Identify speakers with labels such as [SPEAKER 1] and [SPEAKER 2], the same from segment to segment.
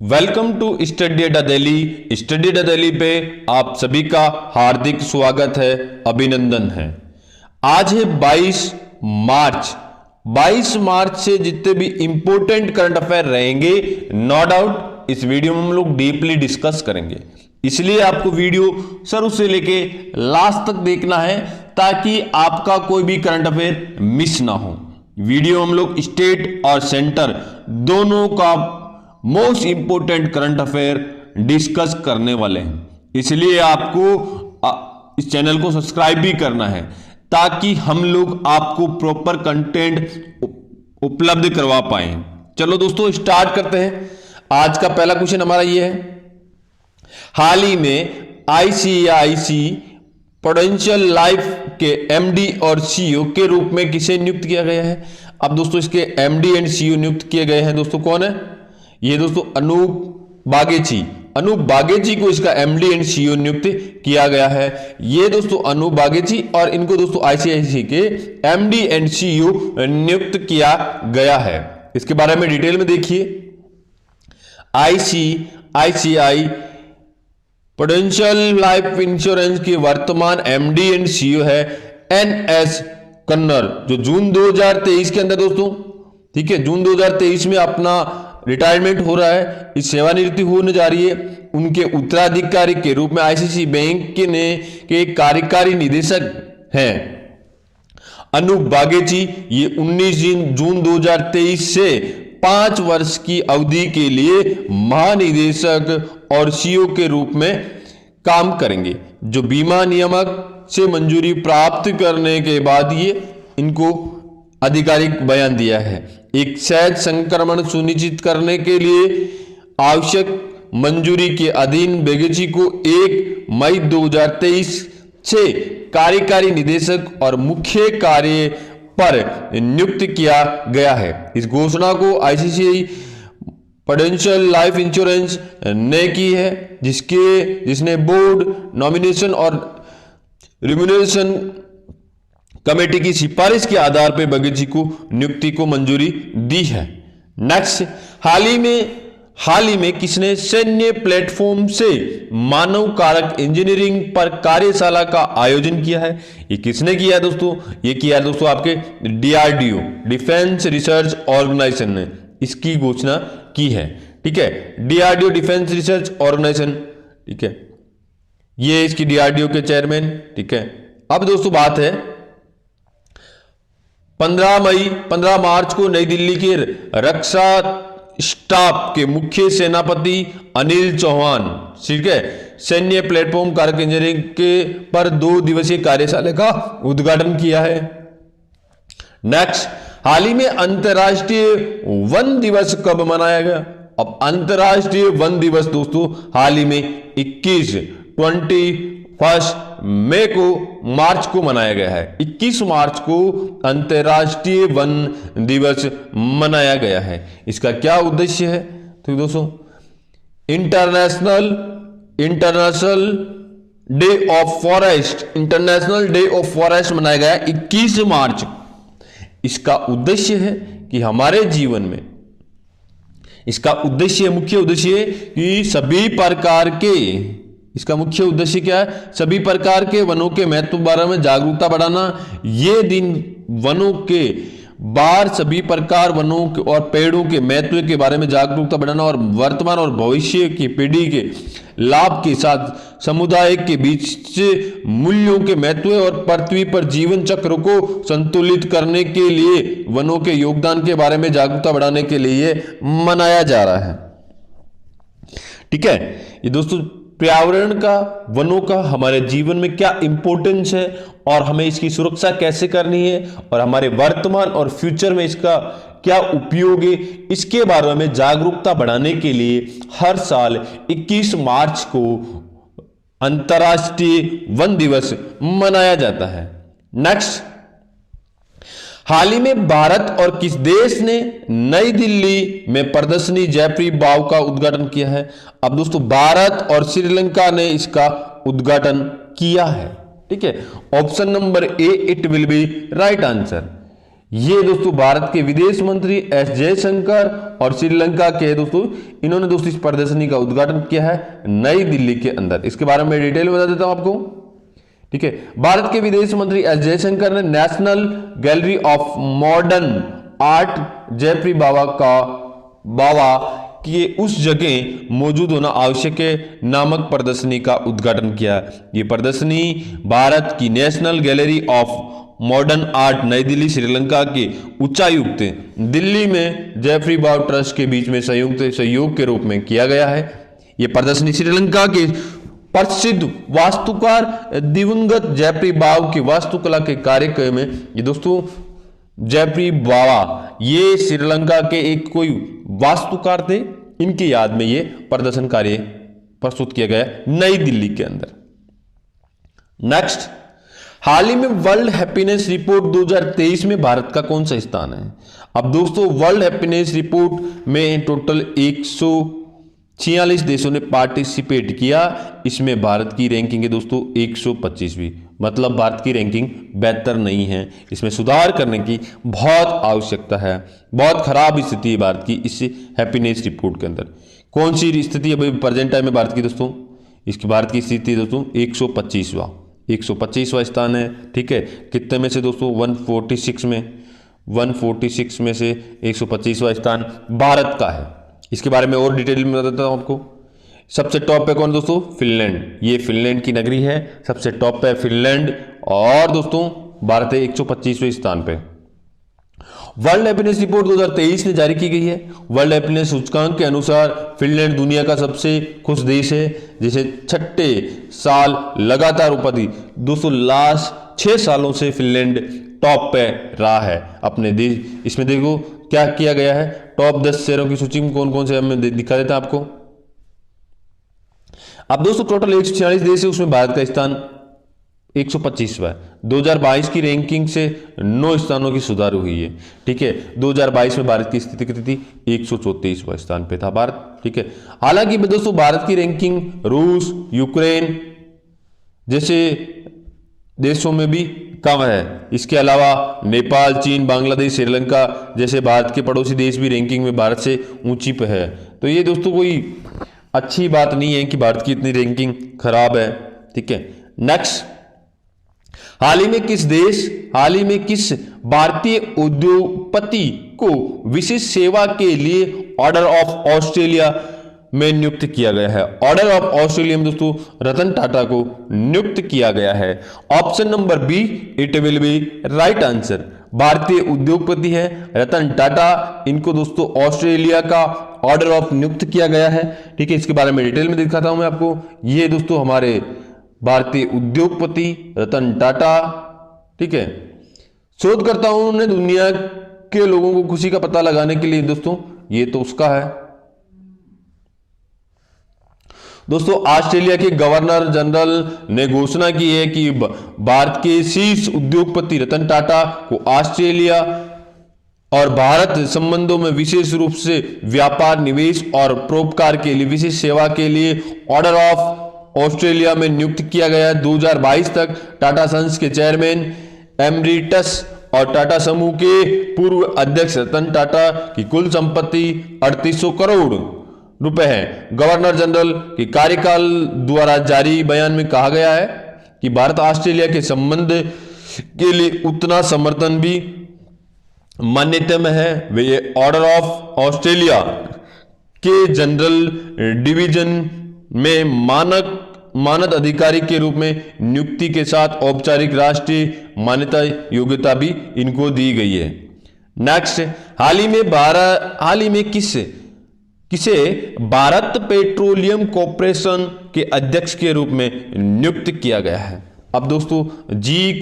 [SPEAKER 1] Welcome to study अड्डा Delhi. Study अड्डा दिल्ली पे आप सभी का हार्दिक स्वागत है, अभिनंदन है। आज है 22 मार्च। 22 मार्च से जितने भी इंपॉर्टेंट करंट अफेयर रहेंगे, नो डाउट इस वीडियो में हम लोग डीपली डिस्कस करेंगे। इसलिए आपको वीडियो शुरू से लेके लास्ट तक देखना है ताकि आपका कोई भी करंट अफेयर मिस ना हो। वीडियो हम लोग स्टेट और सेंटर दोनों का most important current affair discuss करने वाले हैं। इसलिए आपको इस चैनल को सब्सक्राइब भी करना है ताकि हम लोग आपको प्रॉपर कंटेंट उपलब्ध करवा पाए। चलो दोस्तों स्टार्ट करते हैं। आज का पहला क्वेश्चन हमारा ये है, हाल ही में आईसीआईसी प्रूडेंशियल लाइफ के एमडी और सीईओ के रूप में किसे नियुक्त किया गया है? अब दोस्तों इसके एमडी एंड सीईओ नियुक्त किए गए हैं। दोस्तों कौन है ये? दोस्तों अनूप बागेची। अनूप बागेची को इसका एमडी एंड सीईओ नियुक्त किया गया है। ये दोस्तों अनूप बागेची और इनको दोस्तों आईसीआईसी के एमडी एंड सीईओ नियुक्त किया गया है। इसके बारे में डिटेल में देखिए। आईसीआईसीआई प्रूडेंशियल लाइफ इंश्योरेंस के वर्तमान एमडी एंड सीईओ है एनएस कन्नर, जो जून 2023 के अंदर दोस्तों, ठीक है, जून 2023 में अपना रिटायरमेंट हो रहा है, इस सेवानिवृत्ति होने जा रही है। उनके उत्तराधिकारी के रूप में आईसीआईसी बैंक के कार्यकारी निदेशक हैं अनूप बागेची। ये 19 जून 2023 से 5 वर्ष की अवधि के लिए महानिदेशक और सीईओ के रूप में काम करेंगे, जो बीमा नियामक से मंजूरी प्राप्त करने के बाद ये इनको आधिकारिक बयान दिया है। एक सहज संक्रमण सुनिश्चित करने के लिए आवश्यक मंजूरी के अधीन बागेची को 1 मई 2023 से कार्यकारी निदेशक और मुख्य कार्य पर नियुक्त किया गया है। इस घोषणा को आईसीआईसी प्रूडेंशियल लाइफ इंश्योरेंस ने की है, जिसने बोर्ड नॉमिनेशन और रिम्यूनरेशन कमेटी की सिफारिश के आधार पर बागेची को नियुक्ति को मंजूरी दी है। नेक्स्ट, हाल ही में किसने सैन्य प्लेटफॉर्म से मानव कारक इंजीनियरिंग पर कार्यशाला का आयोजन किया है? ये किसने किया है दोस्तों? ये किया है दोस्तों आपके डीआरडीओ, डिफेंस रिसर्च ऑर्गेनाइजेशन ने इसकी घोषणा की है। ठीक है, डीआरडीओ डिफेंस रिसर्च ऑर्गेनाइजेशन, ठीक है, ये इसकी डीआरडीओ के चेयरमैन। ठीक है, अब दोस्तों बात है 15 मार्च को नई दिल्ली के रक्षा स्टाफ के मुख्य सेनापति अनिल चौहान, ठीक है, सैन्य प्लेटफॉर्म कारक इंजीनियरिंग के पर 2 दिवसीय कार्यशाला का उद्घाटन किया है। नेक्स्ट, हाल ही में अंतर्राष्ट्रीय वन दिवस कब मनाया गया? अब अंतर्राष्ट्रीय वन दिवस दोस्तों हाल ही में 21 मई को मार्च को मनाया गया है। 21 मार्च को अंतर्राष्ट्रीय वन दिवस मनाया गया है। इसका क्या उद्देश्य है? तो दोस्तों इंटरनेशनल डे ऑफ फॉरेस्ट मनाया गया 21 मार्च। इसका उद्देश्य है कि हमारे जीवन में मुख्य उद्देश्य कि सभी प्रकार के, इसका मुख्य उद्देश्य क्या है? सभी प्रकार के वनों के महत्व के बारे में जागरूकता बढ़ाना। ये दिन वनों के बाहर सभी प्रकार वनों और पेड़ों के महत्व के बारे में जागरूकता बढ़ाना और वर्तमान और भविष्य की पीढ़ी के लाभ के साथ समुदाय के बीच मूल्यों के महत्व और पृथ्वी पर जीवन चक्र को संतुलित करने के लिए वनों के योगदान के बारे में जागरूकता बढ़ाने के लिए मनाया जा रहा है। ठीक है, ये दोस्तों पर्यावरण का, वनों का हमारे जीवन में क्या इंपॉर्टेंस है और हमें इसकी सुरक्षा कैसे करनी है और हमारे वर्तमान और फ्यूचर में इसका क्या उपयोग है, इसके बारे में जागरूकता बढ़ाने के लिए हर साल 21 मार्च को अंतर्राष्ट्रीय वन दिवस मनाया जाता है। नेक्स्ट, हाल ही में भारत और किस देश ने नई दिल्ली में प्रदर्शनी जयपुरी बाव का उद्घाटन किया है? अब दोस्तों भारत और श्रीलंका ने इसका उद्घाटन किया है। ठीक है, option number A it will be right answer. ये दोस्तों भारत के विदेश मंत्री एस जयशंकर और श्रीलंका के दोस्तों, इन्होंने दोस्तों इस प्रदर्शनी का उद्घाटन किया है नई दिल्ली के अंदर। इसके बारे में डिटेल बता देता हूं आपको, ठीक है। भारत के विदेश मंत्री एस जयशंकर ने National Gallery of Modern Art जयप्री बावा कि उस जगह मौजूद होना आवश्यक है नामक प्रदर्शनी का उद्घाटन किया। ये प्रदर्शनी भारत की national Gallery of Modern art नई दिल्ली श्रीलंका के उच्चायुक्त दिल्ली में जयफ्री बाव ट्रस्ट के बीच में संयुक्त सहयोग के रूप में किया गया है। यह प्रदर्शनी श्रीलंका के प्रसिद्ध वास्तुकार दिवंगत जयप्री बाव की वास्तुकला के कार्यक्रम में, ये दोस्तों जयप्री बावा ये श्रीलंका के एक कोई वास्तुकार थे, इनकी याद में ये प्रदर्शन कार्य प्रस्तुत किया गया नई दिल्ली के अंदर। नेक्स्ट, हाल ही में वर्ल्ड हैप्पीनेस रिपोर्ट 2023 में भारत का कौन सा स्थान है? अब दोस्तों वर्ल्ड हैप्पीनेस रिपोर्ट में टोटल 146 देशों ने पार्टिसिपेट किया। इसमें भारत की रैंकिंग है दोस्तों 125वीं, मतलब भारत की रैंकिंग बेहतर नहीं है, इसमें सुधार करने की बहुत आवश्यकता है। बहुत खराब स्थिति है भारत की इस हैप्पीनेस रिपोर्ट के अंदर। कौन सी स्थिति अभी प्रेजेंट टाइम में भारत की दोस्तों? इसकी भारत की स्थिति है दोस्तों 125वां स्थान है, ठीक है। कितने में से दोस्तों? 146 में से 125वां स्थान भारत का है। इसके बारे में और डिटेल में बता देता हूं आपको। सबसे टॉप पे कौन दोस्तों? फिनलैंड। ये फिनलैंड की नगरी है, सबसे टॉप पे फिनलैंड, और दोस्तों भारत है 125वें स्थान पे। वर्ल्ड हैप्पीनेस रिपोर्ट 2023 ने जारी की गई है। वर्ल्ड हैप्पीनेस सूचकांक के अनुसार फिनलैंड दुनिया का सबसे खुश देश है, जिसे छठे साल लगातार उपाधि। दोस्तों लास्ट 6 सालों से फिनलैंड टॉप पे रहा है अपने देश। इसमें देखो क्या किया गया है, टॉप 10 शहरों की सूची में कौन कौन से हमें दिखा देता है आपको। अब दोस्तों टोटल 146 देश है, उसमें भारत का स्थान 125वां है। 2022 की रैंकिंग से 9 स्थानों की सुधार हुई है, ठीक है। 2022 में भारत की स्थिति कितनी थी? 134वां स्थान पे था भारत, ठीक है। हालांकि दोस्तों भारत की रैंकिंग रूस, यूक्रेन जैसे देशों में भी कम है। इसके अलावा नेपाल, चीन, बांग्लादेश, श्रीलंका जैसे भारत के पड़ोसी देश भी रैंकिंग में भारत से ऊंची पे है। तो ये दोस्तों कोई अच्छी बात नहीं है कि भारत की इतनी रैंकिंग खराब है, ठीक है। नेक्स्ट, हाल ही में किस भारतीय उद्योगपति को विशेष सेवा के लिए ऑर्डर ऑफ ऑस्ट्रेलिया में नियुक्त किया गया है? ऑर्डर ऑफ ऑस्ट्रेलिया में दोस्तों रतन टाटा को नियुक्त किया गया है। Option number B, it will be right answer. भारतीय उद्योगपति है रतन टाटा, इनको दोस्तों ऑस्ट्रेलिया का ऑर्डर ऑफ नियुक्त किया गया है, ठीक है। इसके बारे में डिटेल में दिखाता हूं मैं आपको। ये दोस्तों हमारे भारतीय उद्योगपति रतन टाटा, ठीक है, शोधकर्ताओं ने दुनिया के लोगों को खुशी का पता लगाने के लिए दोस्तों ये तो उसका है। दोस्तों ऑस्ट्रेलिया के गवर्नर जनरल ने घोषणा की है कि भारत के शीर्ष उद्योगपति रतन टाटा को ऑस्ट्रेलिया और भारत संबंधों में विशेष रूप से व्यापार, निवेश और परोपकार के लिए विशेष सेवा के लिए ऑर्डर ऑफ ऑस्ट्रेलिया में नियुक्त किया गया है। 2022 तक टाटा सन्स के चेयरमैन एमरिटस और टाटा समूह के पूर्व अध्यक्ष रतन टाटा की कुल संपत्ति 3800 करोड़ रुपए है। गवर्नर जनरल के कार्यकाल द्वारा जारी बयान में कहा गया है कि भारत ऑस्ट्रेलिया के संबंध के लिए उतना समर्थन भी मान्यता में है। वे ये ऑर्डर ऑफ ऑस्ट्रेलिया के जनरल डिवीजन में मानद अधिकारी के रूप में नियुक्ति के साथ औपचारिक राष्ट्रीय मान्यता योग्यता भी इनको दी गई है। नेक्स्ट, हाल ही में किसे भारत पेट्रोलियम कॉर्पोरेशन के अध्यक्ष के रूप में नियुक्त किया गया है? अब दोस्तों जी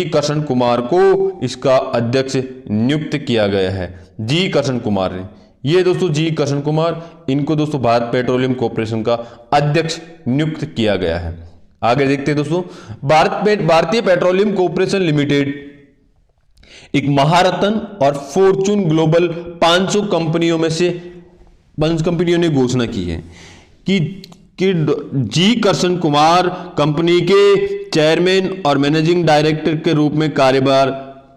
[SPEAKER 1] कृष्ण कुमार को इसका अध्यक्ष नियुक्त किया गया है। जी कृष्ण कुमार ने, ये दोस्तों जी कृष्ण कुमार, इनको दोस्तों भारत पेट्रोलियम कॉर्पोरेशन का अध्यक्ष नियुक्त किया गया है। आगे देखते हैं दोस्तों, भारतीय पेट्रोलियम कॉर्पोरेशन लिमिटेड एक महारत्न और फॉर्चून ग्लोबल 500 कंपनियों में से 5 कंपनियों ने घोषणा की है कि जी कृष्ण कुमार कंपनी के चेयरमैन और मैनेजिंग डायरेक्टर के रूप में कार्यभार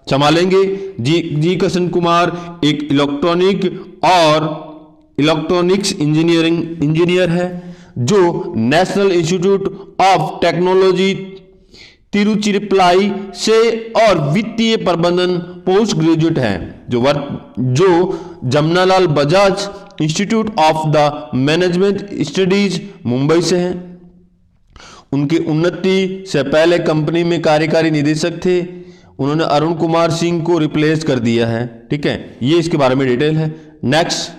[SPEAKER 1] संभालेंगे। जी कृष्ण कुमार एक इलेक्ट्रॉनिक्स इंजीनियर है जो national institute of technology Tiruchirappalli से और वित्तीय प्रबंधन पोस्ट ग्रेजुएट हैं, जो Jamnalal Bajaj institute of the management studies Mumbai से हैं। उनकी उन्नति से पहले कंपनी में कार्यकारी निदेशक थे। उन्होंने अरुण कुमार सिंह को रिप्लेस कर दिया है। ठीक है, ये इसके बारे में डिटेल है। नेक्स्ट,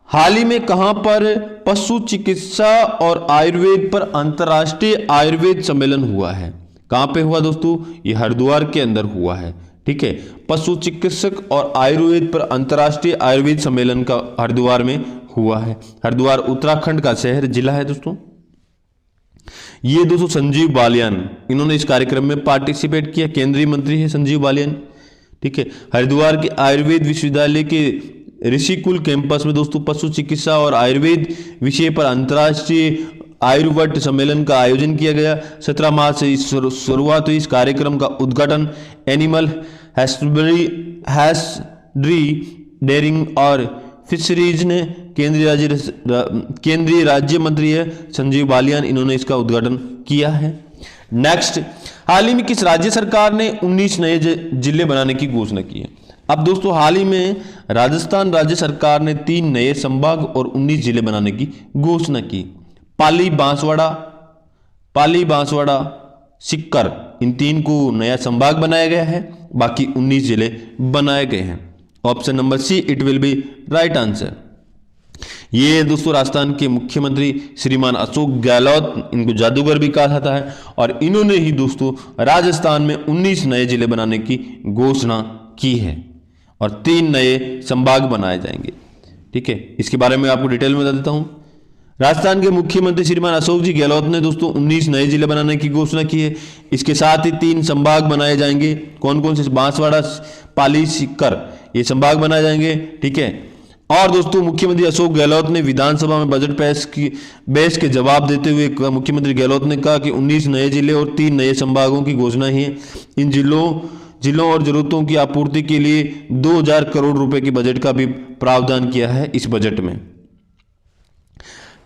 [SPEAKER 1] हाल ही में कहां पर पशु चिकित्सा और आयुर्वेद पर अंतर्राष्ट्रीय आयुर्वेद सम्मेलन हुआ है? कहां पे हुआ दोस्तों? ये हरिद्वार के अंदर हुआ है। ठीक है, पशु चिकित्सक और आयुर्वेद पर अंतर्राष्ट्रीय आयुर्वेद सम्मेलन का हरिद्वार में हुआ है। हरिद्वार उत्तराखंड का शहर जिला है दोस्तों। ये दोस्तों संजीव बालियान, इन्होंने इस कार्यक्रम में पार्टिसिपेट किया, केंद्रीय मंत्री है संजीव बालियान। ठीक है, हरिद्वार के आयुर्वेद विश्वविद्यालय के ऋषिकुल कैंपस में दोस्तों पशु चिकित्सा और आयुर्वेद विषय पर अंतर्राष्ट्रीय आयुर्वेद सम्मेलन का आयोजन किया गया। 17 मार्च से शुरुआत हुई। इस कार्यक्रम का उद्घाटन एनिमल हस्बेंड्री डेयरिंग और फिशरीज ने केंद्रीय राज्य मंत्री है संजीव बालियान, इन्होंने इसका उद्घाटन किया है। नेक्स्ट, हाल ही में किस राज्य सरकार ने 19 नए जिले बनाने की घोषणा की है? अब दोस्तों हाल ही में राजस्थान राज्य सरकार ने 3 नए संभाग और 19 जिले बनाने की घोषणा की। पाली, बांसवाड़ा, सिक्कर, इन 3 को नया संभाग बनाया गया है। बाकी 19 जिले बनाए गए हैं। Option number see it will be right answer. ये दोस्तों राजस्थान के मुख्यमंत्री श्रीमान अशोक गहलोत, इनको जादूगर भी कहा जाता है, और इन्होंने ही दोस्तों राजस्थान में 19 नए जिले बनाने की घोषणा की है और 3 नए संभाग बनाए जाएंगे। ठीक है, इसके बारे में आपको डिटेल में बता देता हूं। राजस्थान के मुख्यमंत्री श्रीमान अशोक जी गहलोत ने दोस्तों 19 नए जिले बनाने की घोषणा की है। इसके साथ ही 3 संभाग बनाए जाएंगे। कौन कौन से? बांसवाड़ा, पाली, सिक्कर, ये संभाग बनाए जाएंगे। ठीक है, और दोस्तों मुख्यमंत्री अशोक गहलोत ने विधानसभा में बजट बहस के जवाब देते हुए मुख्यमंत्री गहलोत ने कहा कि 19 नए जिले और 3 नए संभागों की घोषणा ही है। इन जिलों और जरूरतों की आपूर्ति के लिए 2000 करोड़ रुपए के बजट का भी प्रावधान किया है इस बजट में।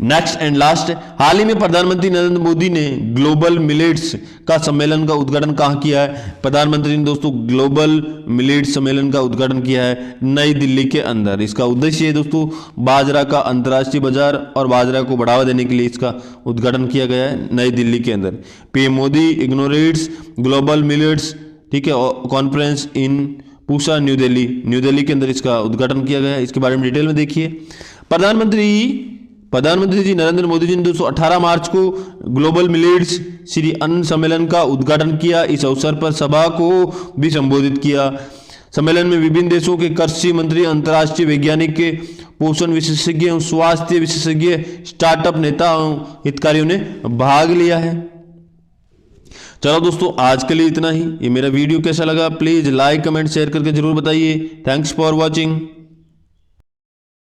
[SPEAKER 1] नेक्स्ट एंड लास्ट, हाल ही में प्रधानमंत्री नरेंद्र मोदी ने ग्लोबल मिलेट्स का सम्मेलन का उद्घाटन कहां किया है? प्रधानमंत्री ने दोस्तों ग्लोबल मिलेट्स सम्मेलन का उद्घाटन किया है नई दिल्ली के अंदर। इसका उद्देश्य है दोस्तों बाजरा का अंतर्राष्ट्रीय बाजार और बाजरा को बढ़ावा देने के लिए इसका उद्घाटन किया गया है नई दिल्ली के अंदर। पीएम मोदी इग्नोरेट्स ग्लोबल मिलेट्स, ठीक है, conference in Pusa new Delhi के अंदर इसका उद्घाटन किया गया है। इसके बारे में डिटेल में देखिए। प्रधानमंत्री जी नरेंद्र मोदी जी ने 18 मार्च को ग्लोबल मिलेट्स श्री अन्न सम्मेलन का उद्घाटन किया। इस अवसर पर सभा को भी संबोधित किया। सम्मेलन में विभिन्न देशों के कृषि मंत्री, अंतर्राष्ट्रीय वैज्ञानिक के पोषण विशेषज्ञ, स्वास्थ्य विशेषज्ञ, स्टार्टअप नेता, हितकारियों ने भाग लिया है। चलो दोस्तों आज के लिए इतना ही। ये मेरा वीडियो कैसा लगा प्लीज लाइक, कमेंट, शेयर करके जरूर बताइए। Thanks for watching.